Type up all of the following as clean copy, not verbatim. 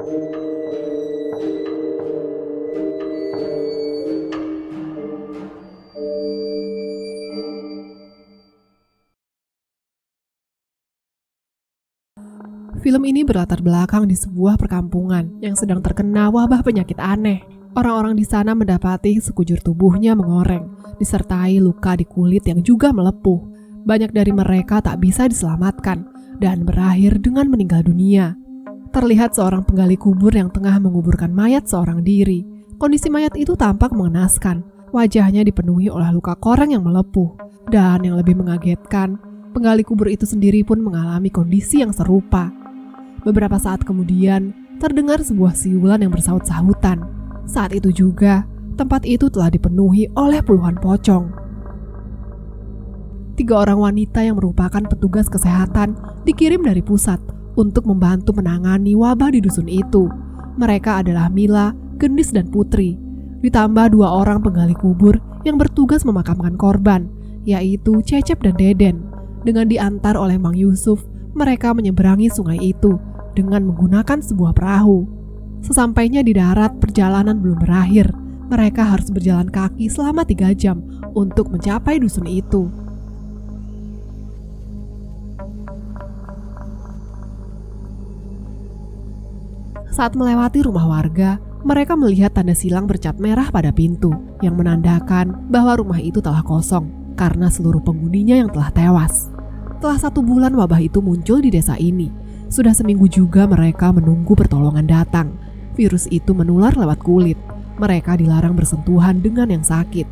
Film ini berlatar belakang di sebuah perkampungan yang sedang terkena wabah penyakit aneh. Orang-orang di sana mendapati sekujur tubuhnya mengoreng, disertai luka di kulit yang juga melepuh. Banyak dari mereka tak bisa diselamatkan dan berakhir dengan meninggal dunia. Terlihat seorang penggali kubur yang tengah menguburkan mayat seorang diri. Kondisi mayat itu tampak mengenaskan. Wajahnya dipenuhi oleh luka koreng yang melepuh. Dan yang lebih mengagetkan, penggali kubur itu sendiri pun mengalami kondisi yang serupa. Beberapa saat kemudian, terdengar sebuah siulan yang bersaut-sahutan. Saat itu juga, tempat itu telah dipenuhi oleh puluhan pocong. 3 orang wanita yang merupakan petugas kesehatan dikirim dari pusat untuk membantu menangani wabah di dusun itu. Mereka adalah Mila, Gendis, dan Putri. Ditambah 2 orang penggali kubur yang bertugas memakamkan korban, yaitu Cecep dan Deden. Dengan diantar oleh Mang Yusuf, mereka menyeberangi sungai itu dengan menggunakan sebuah perahu. Sesampainya di darat, perjalanan belum berakhir. Mereka harus berjalan kaki selama 3 jam untuk mencapai dusun itu. Saat melewati rumah warga, mereka melihat tanda silang bercat merah pada pintu yang menandakan bahwa rumah itu telah kosong karena seluruh penghuninya yang telah tewas. Setelah 1 bulan wabah itu muncul di desa ini, sudah seminggu juga mereka menunggu pertolongan datang. Virus itu menular lewat kulit. Mereka dilarang bersentuhan dengan yang sakit.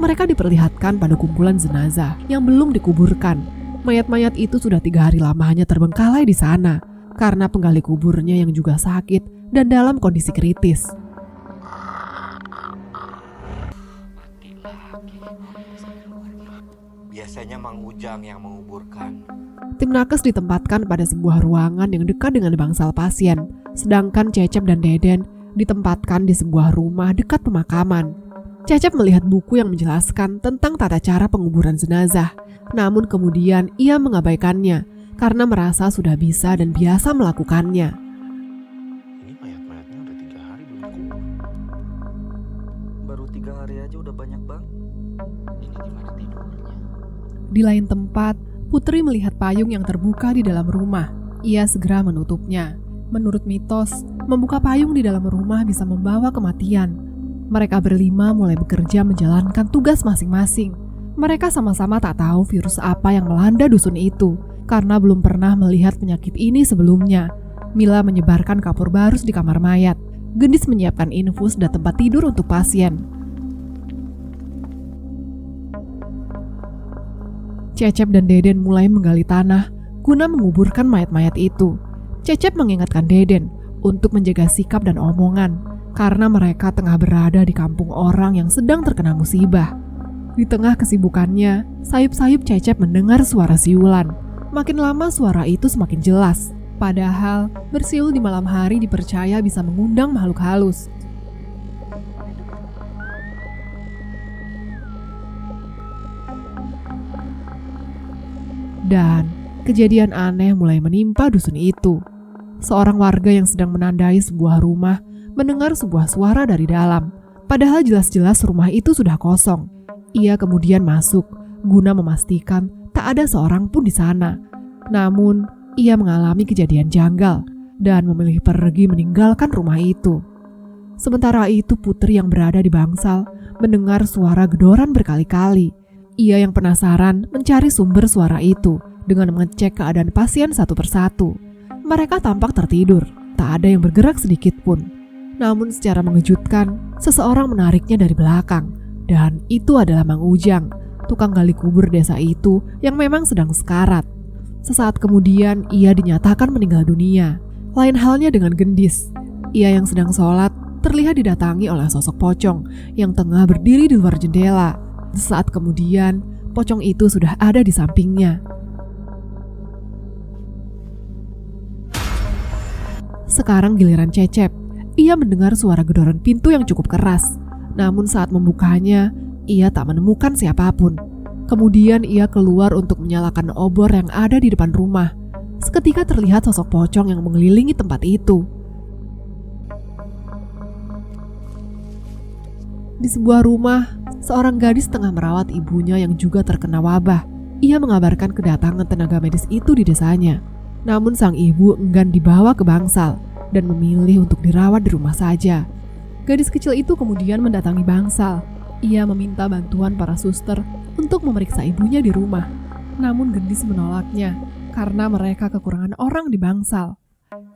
Mereka diperlihatkan pada kumpulan jenazah yang belum dikuburkan. Mayat-mayat itu sudah 3 hari lamanya terbengkalai di sana karena penggali kuburnya yang juga sakit dan dalam kondisi kritis. Biasanya Mang Ujang yang menguburkan. Tim nakes ditempatkan pada sebuah ruangan yang dekat dengan bangsal pasien, sedangkan Cecep dan Deden ditempatkan di sebuah rumah dekat pemakaman. Cecep melihat buku yang menjelaskan tentang tata cara penguburan jenazah, namun kemudian ia mengabaikannya karena merasa sudah bisa dan biasa melakukannya. Ini mayat-mayatnya udah 3 hari belum dikubur. Baru 3 hari aja udah banyak bang. Ini gimana tidurnya? Di lain tempat, Putri melihat payung yang terbuka di dalam rumah. Ia segera menutupnya. Menurut mitos, membuka payung di dalam rumah bisa membawa kematian. Mereka berlima mulai bekerja menjalankan tugas masing-masing. Mereka sama-sama tak tahu virus apa yang melanda dusun itu, karena belum pernah melihat penyakit ini sebelumnya. Mila menyebarkan kapur barus di kamar mayat. Gendis menyiapkan infus dan tempat tidur untuk pasien. Cecep dan Deden mulai menggali tanah guna menguburkan mayat-mayat itu. Cecep mengingatkan Deden untuk menjaga sikap dan omongan karena mereka tengah berada di kampung orang yang sedang terkena musibah. Di tengah kesibukannya, sayup-sayup Cecep mendengar suara siulan. Makin lama suara itu semakin jelas. Padahal bersiul di malam hari dipercaya bisa mengundang makhluk halus. Dan kejadian aneh mulai menimpa dusun itu. Seorang warga yang sedang menandai sebuah rumah mendengar sebuah suara dari dalam. Padahal jelas-jelas rumah itu sudah kosong. Ia kemudian masuk guna memastikan tak ada seorang pun di sana. Namun, ia mengalami kejadian janggal dan memilih pergi meninggalkan rumah itu. Sementara itu Putri yang berada di bangsal mendengar suara gedoran berkali-kali. Ia yang penasaran mencari sumber suara itu dengan mengecek keadaan pasien satu persatu. Mereka tampak tertidur, tak ada yang bergerak sedikit pun. Namun secara mengejutkan, seseorang menariknya dari belakang. Dan itu adalah Mang Ujang, tukang gali kubur desa itu yang memang sedang sekarat. Sesaat kemudian ia dinyatakan meninggal dunia. Lain halnya dengan Gendis. Ia yang sedang sholat terlihat didatangi oleh sosok pocong yang tengah berdiri di luar jendela. Sesaat kemudian, pocong itu sudah ada di sampingnya. Sekarang giliran Cecep. Ia mendengar suara gedoran pintu yang cukup keras. Namun saat membukanya, ia tak menemukan siapapun. Kemudian ia keluar untuk menyalakan obor yang ada di depan rumah. Seketika terlihat sosok pocong yang mengelilingi tempat itu. Di sebuah rumah, seorang gadis tengah merawat ibunya yang juga terkena wabah. Ia mengabarkan kedatangan tenaga medis itu di desanya. Namun sang ibu enggan dibawa ke bangsal dan memilih untuk dirawat di rumah saja. Gadis kecil itu kemudian mendatangi bangsal. Ia meminta bantuan para suster untuk memeriksa ibunya di rumah. Namun gendis menolaknya karena mereka kekurangan orang di bangsal.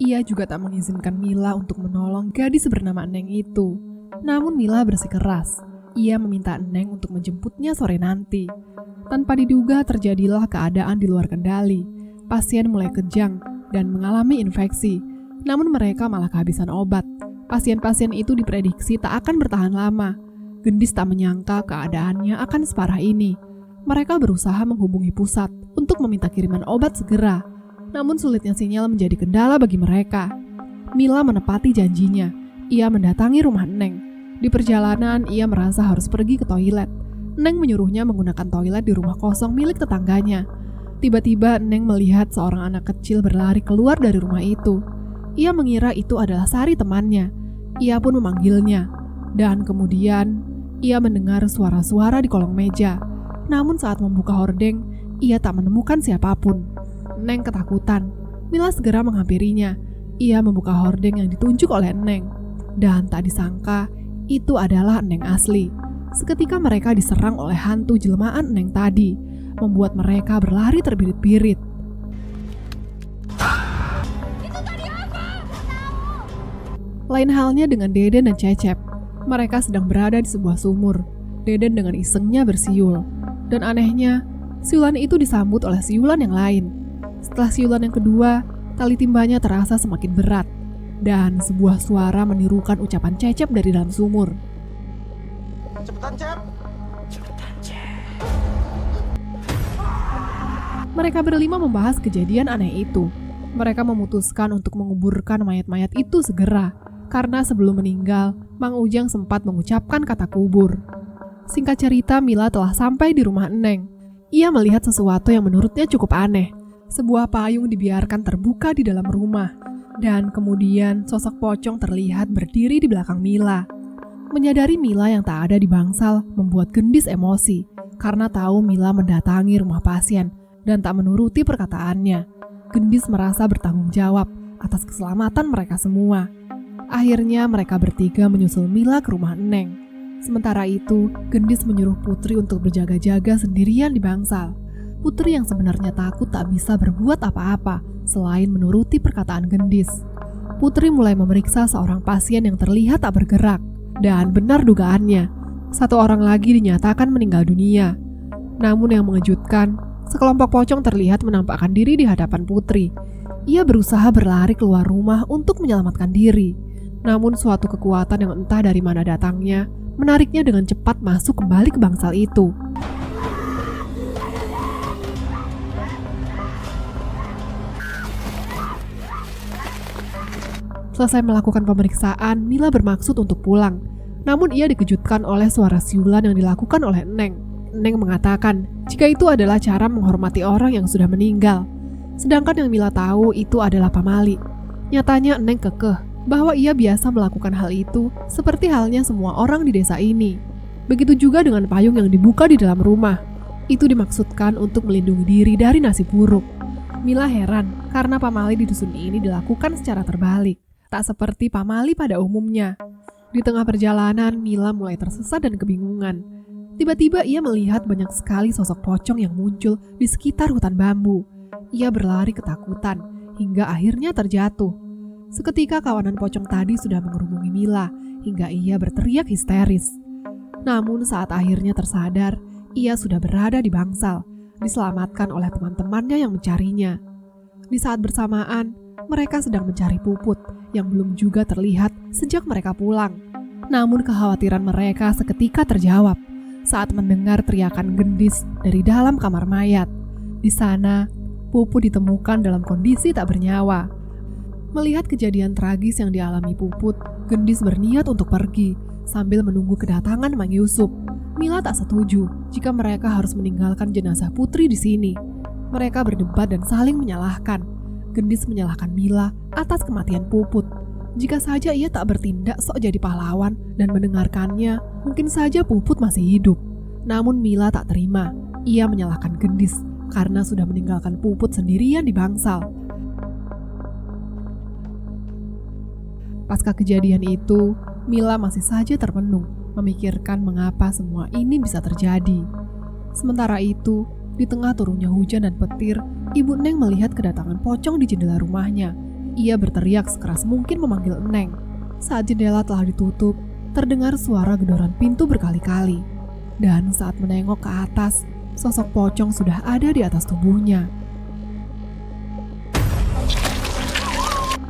Ia juga tak mengizinkan Mila untuk menolong gadis bernama Neng itu. Namun Mila bersikeras. Ia meminta Neng untuk menjemputnya sore nanti. Tanpa diduga terjadilah keadaan di luar kendali. Pasien mulai kejang dan mengalami infeksi. Namun mereka malah kehabisan obat. Pasien-pasien itu diprediksi tak akan bertahan lama. Gendis tak menyangka keadaannya akan separah ini. Mereka berusaha menghubungi pusat untuk meminta kiriman obat segera. Namun sulitnya sinyal menjadi kendala bagi mereka. Mila menepati janjinya. Ia mendatangi rumah Neng. Di perjalanan, ia merasa harus pergi ke toilet. Neng menyuruhnya menggunakan toilet di rumah kosong milik tetangganya. Tiba-tiba Neng melihat seorang anak kecil berlari keluar dari rumah itu. Ia mengira itu adalah Sari temannya. Ia pun memanggilnya. Dan kemudian, ia mendengar suara-suara di kolong meja. Namun saat membuka hordeng, ia tak menemukan siapapun. Neng ketakutan. Mila segera menghampirinya. Ia membuka hordeng yang ditunjuk oleh Neng. Dan tak disangka, itu adalah Neng asli. Seketika mereka diserang oleh hantu jelmaan Neng tadi, membuat mereka berlari terbirit-birit. Lain halnya dengan Deden dan Cecep. Mereka sedang berada di sebuah sumur. Deden dengan isengnya bersiul. Dan anehnya, siulan itu disambut oleh siulan yang lain. Setelah siulan yang kedua, tali timbanya terasa semakin berat. Dan sebuah suara menirukan ucapan Cecep dari dalam sumur. Cepetan, Cep! Cepetan, Cep! Mereka berlima membahas kejadian aneh itu. Mereka memutuskan untuk menguburkan mayat-mayat itu segera. Karena sebelum meninggal, Mang Ujang sempat mengucapkan kata kubur. Singkat cerita, Mila telah sampai di rumah Neng. Ia melihat sesuatu yang menurutnya cukup aneh. Sebuah payung dibiarkan terbuka di dalam rumah. Dan kemudian sosok pocong terlihat berdiri di belakang Mila. Menyadari Mila yang tak ada di bangsal membuat Gendis emosi karena tahu Mila mendatangi rumah pasien dan tak menuruti perkataannya. Gendis merasa bertanggung jawab atas keselamatan mereka semua. Akhirnya mereka bertiga menyusul Mila ke rumah Neng. Sementara itu, Gendis menyuruh Putri untuk berjaga-jaga sendirian di bangsal. Putri yang sebenarnya takut tak bisa berbuat apa-apa selain menuruti perkataan Gendis. Putri mulai memeriksa seorang pasien yang terlihat tak bergerak. Dan benar dugaannya, satu orang lagi dinyatakan meninggal dunia. Namun yang mengejutkan, sekelompok pocong terlihat menampakkan diri di hadapan Putri. Ia berusaha berlari keluar rumah untuk menyelamatkan diri. Namun suatu kekuatan yang entah dari mana datangnya, menariknya dengan cepat masuk kembali ke bangsal itu. Selesai melakukan pemeriksaan, Mila bermaksud untuk pulang. Namun ia dikejutkan oleh suara siulan yang dilakukan oleh Neng. Neng mengatakan jika itu adalah cara menghormati orang yang sudah meninggal. Sedangkan yang Mila tahu itu adalah pamali. Nyatanya Neng kekeh bahwa ia biasa melakukan hal itu seperti halnya semua orang di desa ini. Begitu juga dengan payung yang dibuka di dalam rumah. Itu dimaksudkan untuk melindungi diri dari nasib buruk. Mila heran karena pamali di dusun ini dilakukan secara terbalik. Tak seperti pamali pada umumnya. Di tengah perjalanan, Mila mulai tersesat dan kebingungan. Tiba-tiba ia melihat banyak sekali sosok pocong yang muncul di sekitar hutan bambu. Ia berlari ketakutan hingga akhirnya terjatuh. Seketika kawanan pocong tadi sudah mengerubungi Mila hingga ia berteriak histeris. Namun saat akhirnya tersadar, ia sudah berada di bangsal, diselamatkan oleh teman-temannya yang mencarinya. Di saat bersamaan, mereka sedang mencari Puput yang belum juga terlihat sejak mereka pulang. Namun kekhawatiran mereka seketika terjawab saat mendengar teriakan Gendis dari dalam kamar mayat. Di sana, Puput ditemukan dalam kondisi tak bernyawa. Melihat kejadian tragis yang dialami Puput, Gendis berniat untuk pergi sambil menunggu kedatangan Mang Yusuf. Mila tak setuju jika mereka harus meninggalkan jenazah Putri di sini. Mereka berdebat dan saling menyalahkan. Gendis menyalahkan Mila atas kematian Puput. Jika saja ia tak bertindak sok jadi pahlawan dan mendengarkannya, mungkin saja Puput masih hidup. Namun Mila tak terima. Ia menyalahkan Gendis karena sudah meninggalkan Puput sendirian di bangsal. Pasca kejadian itu, Mila masih saja termenung, memikirkan mengapa semua ini bisa terjadi. Sementara itu, di tengah turunnya hujan dan petir, Ibu Neng melihat kedatangan pocong di jendela rumahnya. Ia berteriak sekeras mungkin memanggil Neng. Saat jendela telah ditutup, terdengar suara gedoran pintu berkali-kali. Dan saat menengok ke atas, sosok pocong sudah ada di atas tubuhnya.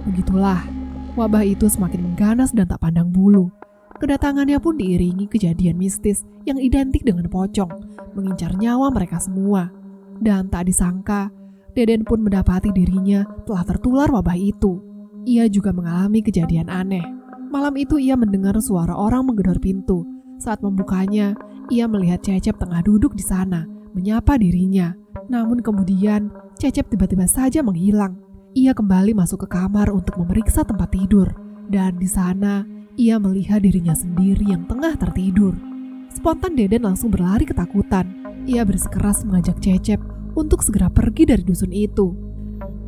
Begitulah, wabah itu semakin mengganas dan tak pandang bulu. Kedatangannya pun diiringi kejadian mistis yang identik dengan pocong, mengincar nyawa mereka semua. Dan tak disangka, Deden pun mendapati dirinya telah tertular wabah itu. Ia juga mengalami kejadian aneh. Malam itu ia mendengar suara orang menggedor pintu. Saat membukanya, ia melihat Cecep tengah duduk di sana, menyapa dirinya. Namun kemudian, Cecep tiba-tiba saja menghilang. Ia kembali masuk ke kamar untuk memeriksa tempat tidur. Dan di sana, ia melihat dirinya sendiri yang tengah tertidur. Spontan Deden langsung berlari ketakutan. Ia bersikeras mengajak Cecep untuk segera pergi dari dusun itu.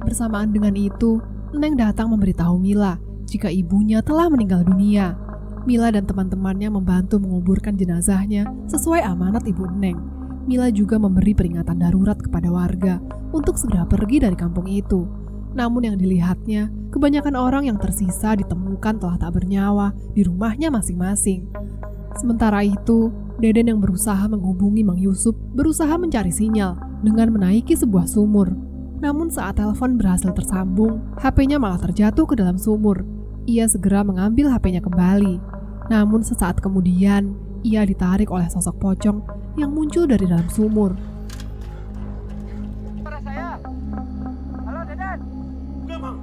Bersamaan dengan itu, Neng datang memberitahu Mila jika ibunya telah meninggal dunia. Mila dan teman-temannya membantu menguburkan jenazahnya sesuai amanat Ibu Neng. Mila juga memberi peringatan darurat kepada warga untuk segera pergi dari kampung itu. Namun yang dilihatnya, kebanyakan orang yang tersisa ditemukan telah tak bernyawa di rumahnya masing-masing. Sementara itu, Deden yang berusaha menghubungi Mang Yusuf berusaha mencari sinyal dengan menaiki sebuah sumur. Namun saat telepon berhasil tersambung, HP-nya malah terjatuh ke dalam sumur. Ia segera mengambil HP-nya kembali. Namun sesaat kemudian, ia ditarik oleh sosok pocong yang muncul dari dalam sumur. Suara saya. Halo Deden. Enggak, Bang.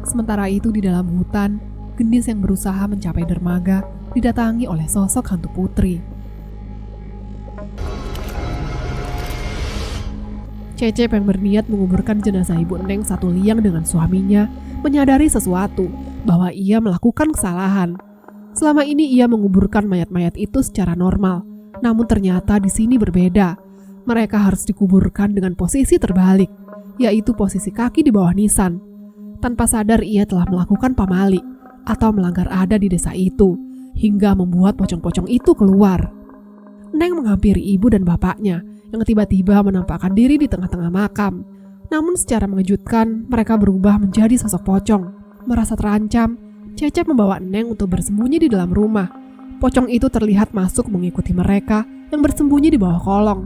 Sementara itu di dalam hutan, Gendis yang berusaha mencapai dermaga didatangi oleh sosok hantu putri. Cecep yang berniat menguburkan jenazah Ibu Neng satu liang dengan suaminya menyadari sesuatu, bahwa ia melakukan kesalahan. Selama ini ia menguburkan mayat-mayat itu secara normal, namun ternyata di sini berbeda. Mereka harus dikuburkan dengan posisi terbalik, yaitu posisi kaki di bawah nisan. Tanpa sadar ia telah melakukan pamali atau melanggar adat di desa itu, hingga membuat pocong-pocong itu keluar. Neng menghampiri ibu dan bapaknya yang tiba-tiba menampakkan diri di tengah-tengah makam. Namun secara mengejutkan, mereka berubah menjadi sosok pocong. Merasa terancam, Cecep membawa Neng untuk bersembunyi di dalam rumah. Pocong itu terlihat masuk mengikuti mereka yang bersembunyi di bawah kolong.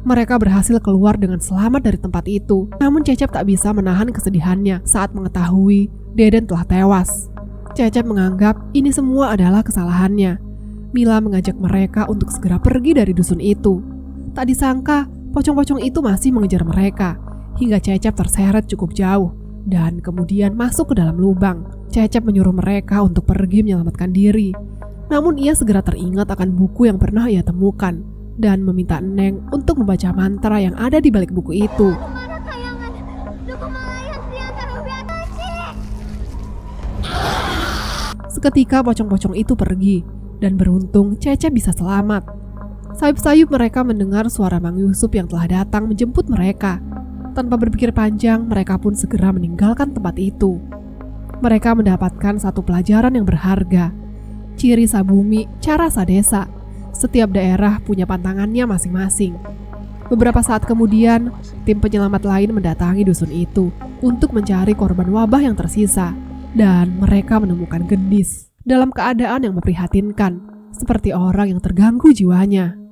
Mereka berhasil keluar dengan selamat dari tempat itu. Namun Cecep tak bisa menahan kesedihannya saat mengetahui Deden telah tewas. Cecep menganggap ini semua adalah kesalahannya. Mila mengajak mereka untuk segera pergi dari dusun itu. Tak disangka, pocong-pocong itu masih mengejar mereka, hingga Cecep terseret cukup jauh, dan kemudian masuk ke dalam lubang. Cecep menyuruh mereka untuk pergi menyelamatkan diri. Namun ia segera teringat akan buku yang pernah ia temukan, dan meminta Neng untuk membaca mantra yang ada di balik buku itu. Seketika pocong-pocong itu pergi, dan beruntung Cecep bisa selamat. Sayup-sayup mereka mendengar suara Mang Yusuf yang telah datang menjemput mereka. Tanpa berpikir panjang, mereka pun segera meninggalkan tempat itu. Mereka mendapatkan satu pelajaran yang berharga. Ciri sabumi, cara sadesa. Setiap daerah punya pantangannya masing-masing. Beberapa saat kemudian, tim penyelamat lain mendatangi dusun itu untuk mencari korban wabah yang tersisa. Dan mereka menemukan Gendis dalam keadaan yang memprihatinkan, seperti orang yang terganggu jiwanya.